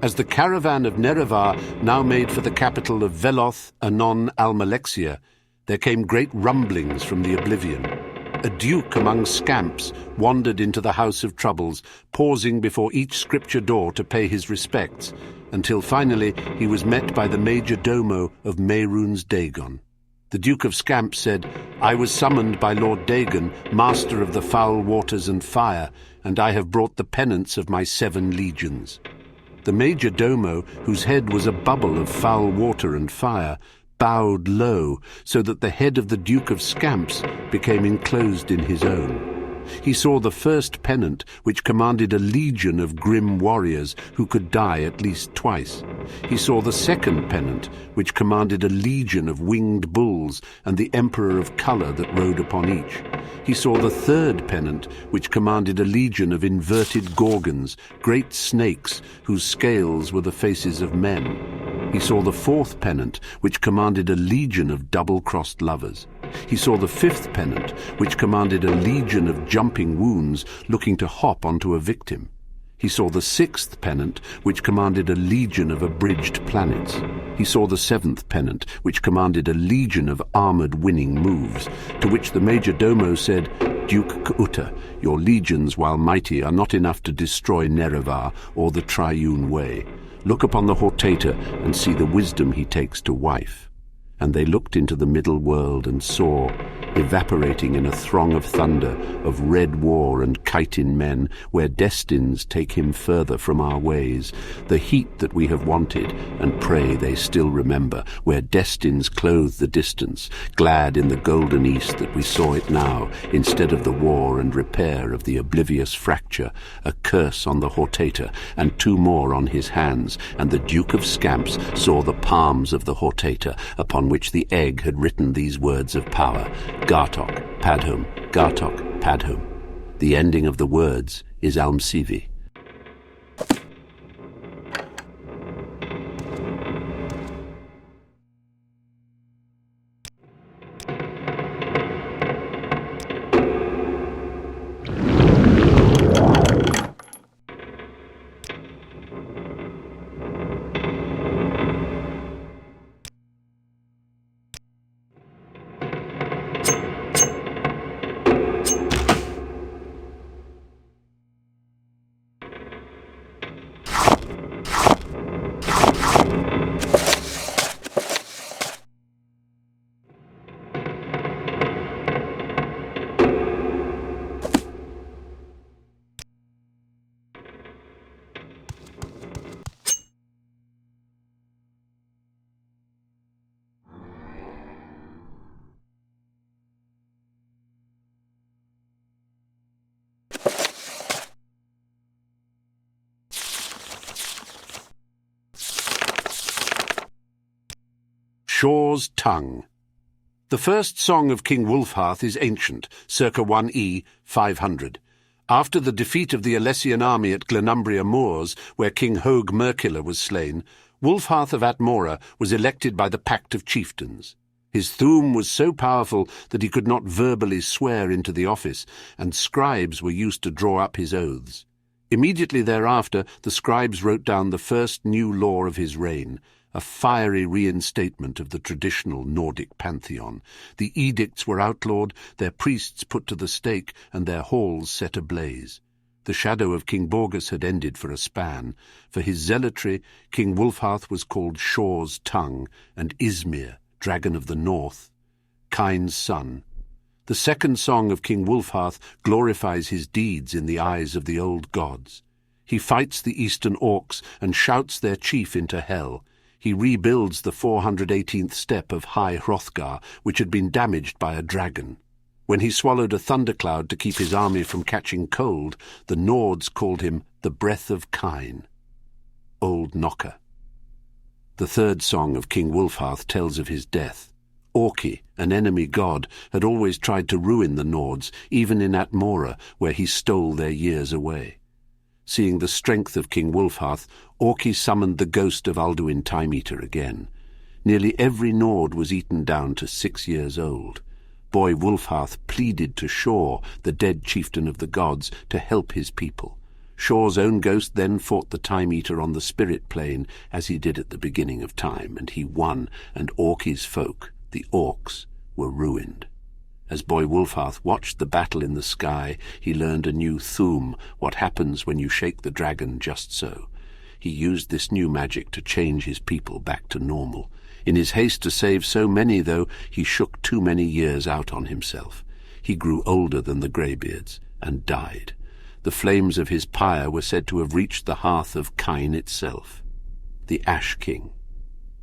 As the caravan of Nerevar now made for the capital of Veloth, anon Almalexia, there came great rumblings from the oblivion. A duke among scamps wandered into the House of Troubles, pausing before each scripture door to pay his respects, until finally he was met by the major domo of Mehrunes Dagon. The Duke of Scamps said, "I was summoned by Lord Dagon, master of the foul waters and fire, and I have brought the penance of my 7 legions." The major domo, whose head was a bubble of foul water and fire, bowed low, so that the head of the Duke of Scamps became enclosed in his own. He saw the first pennant, which commanded a legion of grim warriors who could die at least twice. He saw the second pennant, which commanded a legion of winged bulls and the Emperor of Colour that rode upon each. He saw the third pennant, which commanded a legion of inverted gorgons, great snakes whose scales were the faces of men. He saw the fourth pennant, which commanded a legion of double-crossed lovers. He saw the fifth pennant, which commanded a legion of jumping wounds looking to hop onto a victim. He saw the sixth pennant, which commanded a legion of abridged planets. He saw the seventh pennant, which commanded a legion of armoured winning moves, to which the major domo said, "Duke K'uta, your legions, while mighty, are not enough to destroy Nerevar or the Triune Way. Look upon the Hortator and see the wisdom he takes to wife." And they looked into the middle world and saw, evaporating in a throng of thunder, of red war and chitin men, where destines take him further from our ways, the heat that we have wanted, and pray they still remember, where destines clothe the distance, glad in the golden east that we saw it now, instead of the war and repair of the oblivious fracture, a curse on the Hortator, and 2 more on his hands, and the Duke of Scamps saw the palms of the Hortator, upon which the egg had written these words of power, Gartok, Padhum, Gartok, Padhum. The ending of the words is Almsivi. Shaw's Tongue. The first song of King Wulfharth is ancient, circa 1E 500. After the defeat of the Alessian army at Glenumbria Moors, where King Hogue Merkiller was slain, Wulfharth of Atmora was elected by the Pact of Chieftains. His Thu'um was so powerful that he could not verbally swear into the office, and scribes were used to draw up his oaths. Immediately thereafter, the scribes wrote down the first new law of his reign, a fiery reinstatement of the traditional Nordic pantheon. The edicts were outlawed, their priests put to the stake, and their halls set ablaze. The shadow of King Borgus had ended for a span. For his zealotry, King Wulfharth was called Shaw's Tongue, and Ismir, Dragon of the North, Kine's son. The second song of King Wulfharth glorifies his deeds in the eyes of the old gods. He fights the eastern orcs and shouts their chief into hell. He rebuilds the 418th step of High Hrothgar, which had been damaged by a dragon. When he swallowed a thundercloud to keep his army from catching cold, the Nords called him the Breath of Kine. Old Knocker. The third song of King Wulfharth tells of his death. Orki, an enemy god, had always tried to ruin the Nords, even in Atmora, where he stole their years away. Seeing the strength of King Wulfharth, Orki summoned the ghost of Alduin Time-Eater again. Nearly every Nord was eaten down to 6 years old. Boy Wulfharth pleaded to Shor, the dead chieftain of the gods, to help his people. Shor's own ghost then fought the Time-Eater on the spirit plane, as he did at the beginning of time, and he won, and Orki's folk, the Orcs, were ruined. As Boy Wulfharth watched the battle in the sky, he learned a new Thum, what happens when you shake the dragon just so. He used this new magic to change his people back to normal. In his haste to save so many, though, he shook too many years out on himself. He grew older than the greybeards, and died. The flames of his pyre were said to have reached the hearth of Kine itself. The Ash King.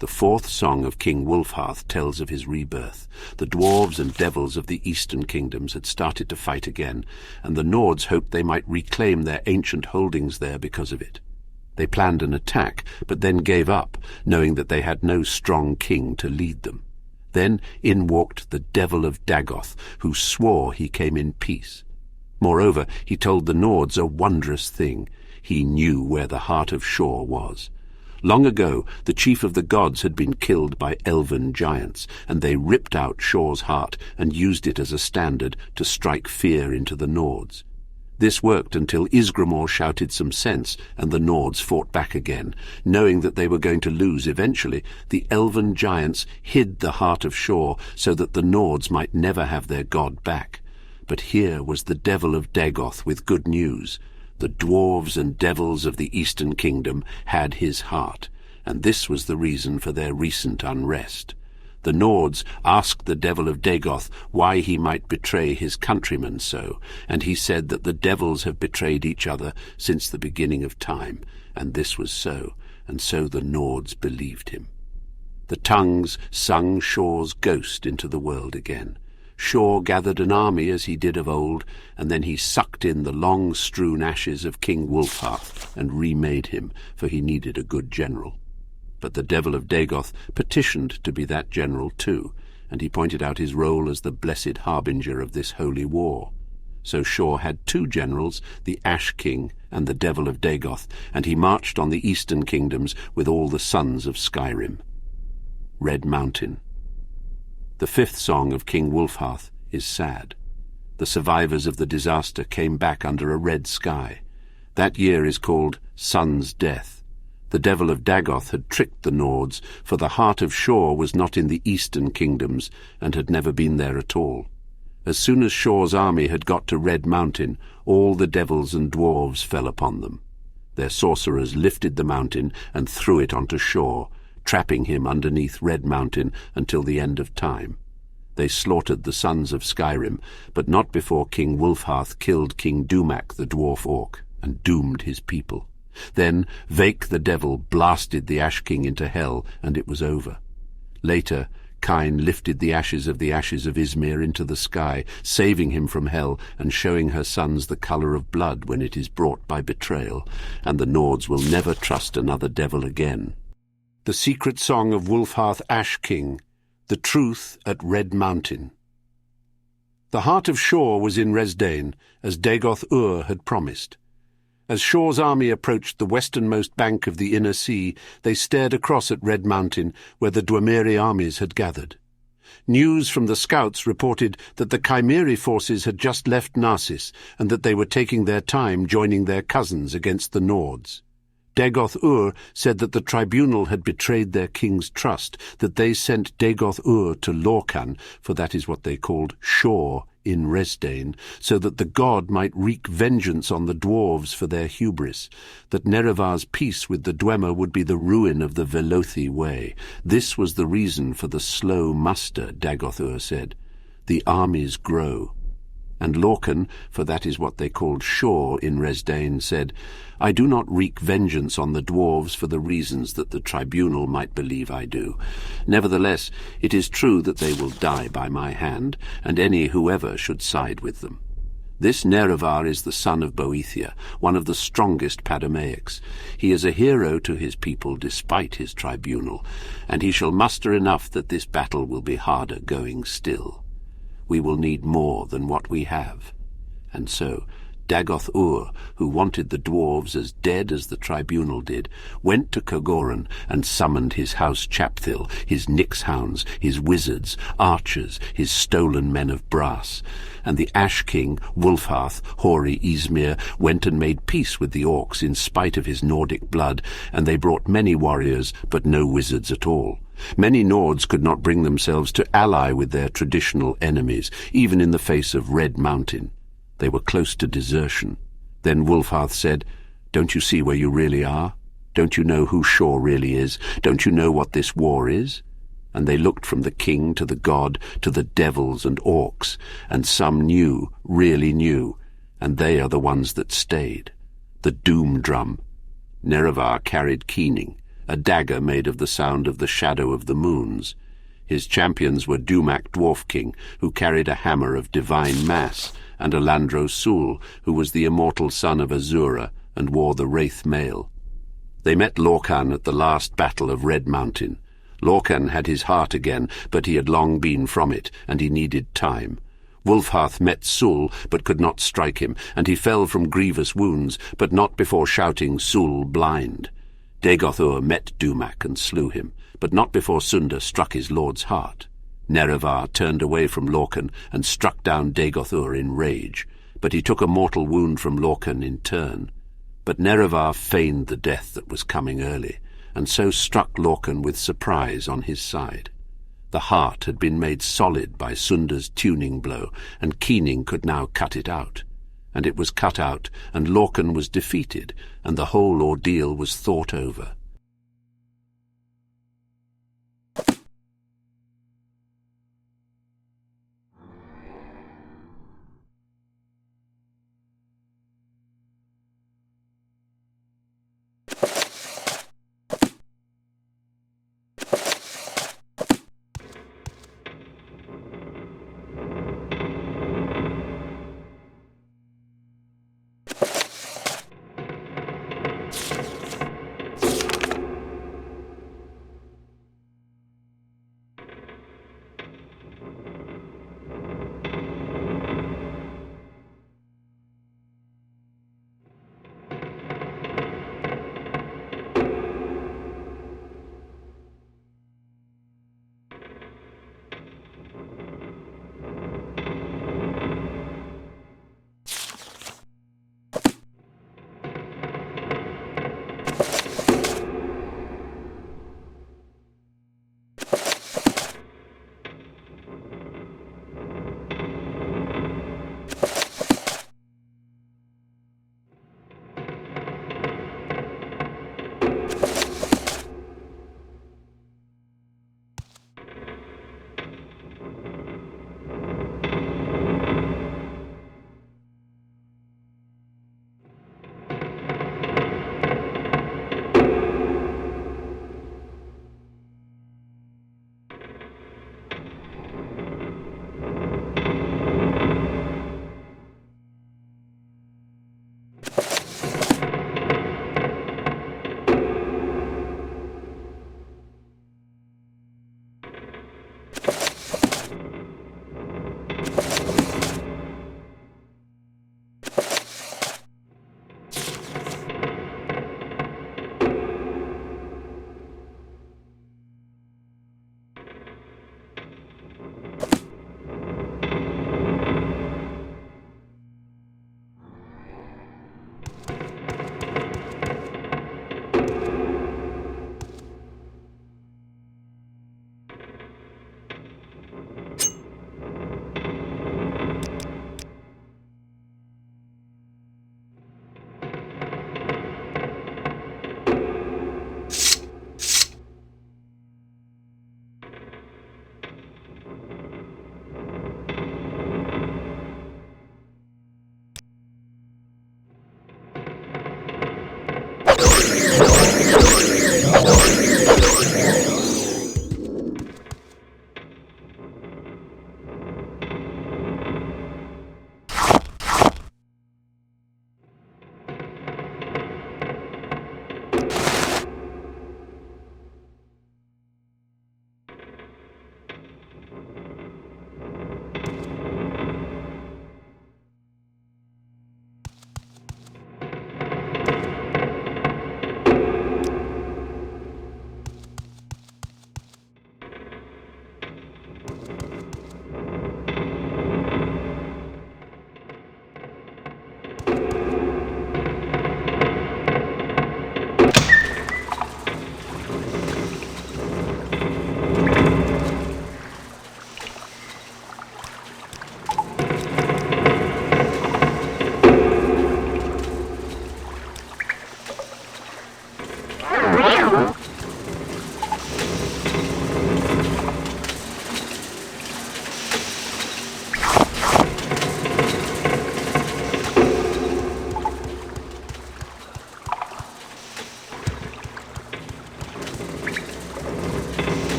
The fourth song of King Wulfharth tells of his rebirth. The dwarves and devils of the eastern kingdoms had started to fight again, and the Nords hoped they might reclaim their ancient holdings there because of it. They planned an attack, but then gave up, knowing that they had no strong king to lead them. Then in walked the Devil of Dagoth, who swore he came in peace. Moreover, he told the Nords a wondrous thing. He knew where the heart of Shor was. Long ago, the chief of the gods had been killed by elven giants, and they ripped out Shor's heart and used it as a standard to strike fear into the Nords. This worked until Isgramor shouted some sense, and the Nords fought back again. Knowing that they were going to lose eventually, the elven giants hid the heart of Shor so that the Nords might never have their god back. But here was the Devil of Dagoth with good news. The dwarves and devils of the Eastern Kingdom had his heart, and this was the reason for their recent unrest. The Nords asked the Devil of Dagoth why he might betray his countrymen so, and he said that the devils have betrayed each other since the beginning of time, and this was so, and so the Nords believed him. The tongues sung Shor's ghost into the world again. Shor gathered an army as he did of old, and then he sucked in the long-strewn ashes of King Wulfharth and remade him, for he needed a good general. But the Devil of Dagoth petitioned to be that general too, and he pointed out his role as the blessed harbinger of this holy war. So Shor had 2 generals, the Ash King and the Devil of Dagoth, and he marched on the eastern kingdoms with all the sons of Skyrim. Red Mountain. The 5th song of King Wulfharth is sad. The survivors of the disaster came back under a red sky. That year is called Sun's Death. The Devil of Dagoth had tricked the Nords, for the heart of Shor was not in the eastern kingdoms, and had never been there at all. As soon as Shor's army had got to Red Mountain, all the devils and dwarves fell upon them. Their sorcerers lifted the mountain and threw it onto Shor, trapping him underneath Red Mountain until the end of time. They slaughtered the sons of Skyrim, but not before King Wulfharth killed King Dumak the dwarf orc, and doomed his people. Then Vake the devil blasted the Ash King into hell, and it was over. Later, Kine lifted the ashes of Ysmir into the sky, saving him from hell and showing her sons the colour of blood when it is brought by betrayal, and the Nords will never trust another devil again. The secret song of Wulfharth Ash King, the truth at Red Mountain. The heart of Shor was in Resdain, as Dagoth-Ur had promised. As Shor's army approached the westernmost bank of the inner sea, they stared across at Red Mountain, where the Dwemeri armies had gathered. News from the scouts reported that the Chimeri forces had just left Narsis, and that they were taking their time joining their cousins against the Nords. Dagoth-Ur said that the tribunal had betrayed their king's trust, that they sent Dagoth-Ur to Lorkhan, for that is what they called Shor in Resdain, so that the god might wreak vengeance on the dwarves for their hubris, that Nerevar's peace with the Dwemer would be the ruin of the Velothi way. This was the reason for the slow muster, Dagoth-Ur said. The armies grow. And Lorcan, for that is what they called shore in Resdain, said, I do not wreak vengeance on the dwarves for the reasons that the tribunal might believe I do. Nevertheless, it is true that they will die by my hand, and any whoever should side with them. This Nerevar is the son of Boethia, one of the strongest Padomaics. He is a hero to his people despite his tribunal, and he shall muster enough that this battle will be harder going still. We will need more than what we have. And so Dagoth-ur, who wanted the dwarves as dead as the tribunal did, went to Kogoran and summoned his house Chapthil, his Nixhounds, his wizards, archers, his stolen men of brass. And the Ash King, Wulfharth, hoary Ysmir, went and made peace with the orcs in spite of his Nordic blood, and they brought many warriors, but no wizards at all. Many Nords could not bring themselves to ally with their traditional enemies, even in the face of Red Mountain. They were close to desertion. Then Wulfharth said, Don't you see where you really are? Don't you know who Shor really is? Don't you know what this war is? And they looked from the king to the god to the devils and orcs, and some knew, really knew, and they are the ones that stayed. The doom drum. Nerevar carried keening, a dagger made of the sound of the shadow of the moons. His champions were Dumak Dwarf King, who carried a hammer of divine mass, and Alandro Sul, who was the immortal son of Azura and wore the wraith mail. They met Lorcan at the last battle of Red Mountain. Lorcan had his heart again, but he had long been from it, and he needed time. Wulfharth met Sul, but could not strike him, and he fell from grievous wounds, but not before shouting, Sul blind. Dagoth-ur met Dumak and slew him, but not before Sunda struck his lord's heart. Nerevar turned away from Lorcan and struck down Dagoth-ur in rage, but he took a mortal wound from Lorcan in turn. But Nerevar feigned the death that was coming early, and so struck Lorcan with surprise on his side. The heart had been made solid by Sunda's tuning blow, and keening could now cut it out. And it was cut out, and Lorcan was defeated, and the whole ordeal was thought over.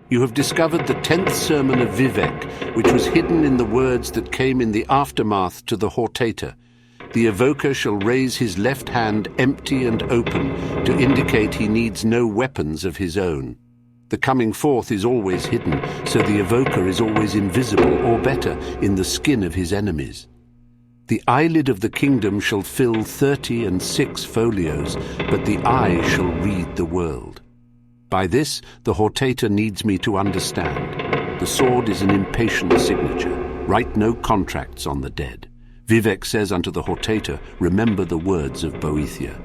You have discovered the 10th sermon of Vivek, which was hidden in the words that came in the aftermath to the Hortator. The evoker shall raise his left hand empty and open to indicate he needs no weapons of his own. The coming forth is always hidden, so the evoker is always invisible, or better, in the skin of his enemies. The eyelid of the kingdom shall fill 36 folios, but the eye shall read the world. By this, the Hortator needs me to understand. The sword is an impatient signature. Write no contracts on the dead. Vivek says unto the Hortator, remember the words of Boethia.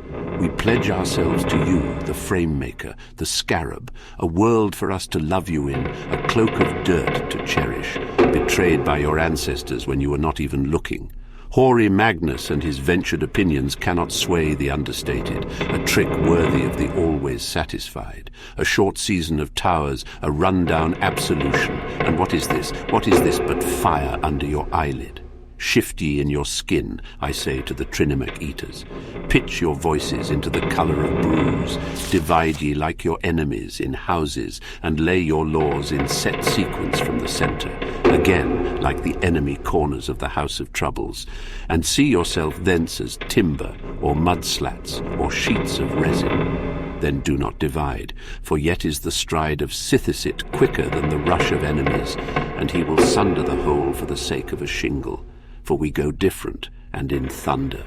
We pledge ourselves to you, the frame-maker, the scarab, a world for us to love you in, a cloak of dirt to cherish, betrayed by your ancestors when you were not even looking. Hoary Magnus and his ventured opinions cannot sway the understated, a trick worthy of the always satisfied. A short season of towers, a run-down absolution, and what is this but fire under your eyelid? Shift ye in your skin, I say to the Trinimic eaters. Pitch your voices into the colour of bruise. Divide ye like your enemies in houses, and lay your laws in set sequence from the centre, again like the enemy corners of the house of troubles, and see yourself thence as timber, or mud slats, or sheets of resin. Then do not divide, for yet is the stride of Sithisit quicker than the rush of enemies, and he will sunder the whole for the sake of a shingle. For we go different, and in thunder.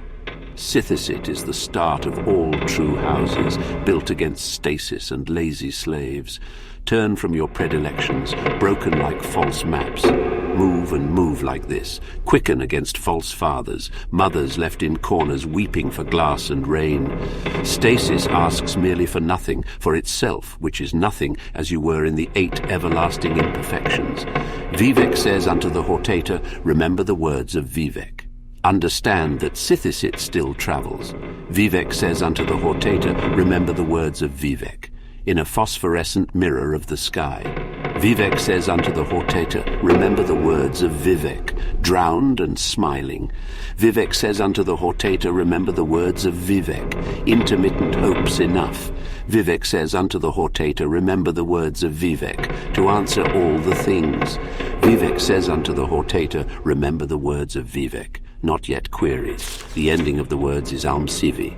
Sithisit is the start of all true houses, built against stasis and lazy slaves. Turn from your predilections, broken like false maps. Move and move like this. Quicken against false fathers, mothers left in corners weeping for glass and rain. Stasis asks merely for nothing, for itself, which is nothing, as you were in the 8 everlasting imperfections. Vivek says unto the Hortator, remember the words of Vivek. Understand that Sithisit still travels. Vivek says unto the Hortator, remember the words of Vivek. In a phosphorescent mirror of the sky. Vivek says unto the Hortator, remember the words of Vivek, drowned and smiling. Vivek says unto the Hortator, remember the words of Vivek, intermittent hopes enough. Vivek says unto the Hortator, remember the words of Vivek, to answer all the things. Vivek says unto the Hortator, remember the words of Vivek, not yet queries. The ending of the words is Almsivi.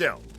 still.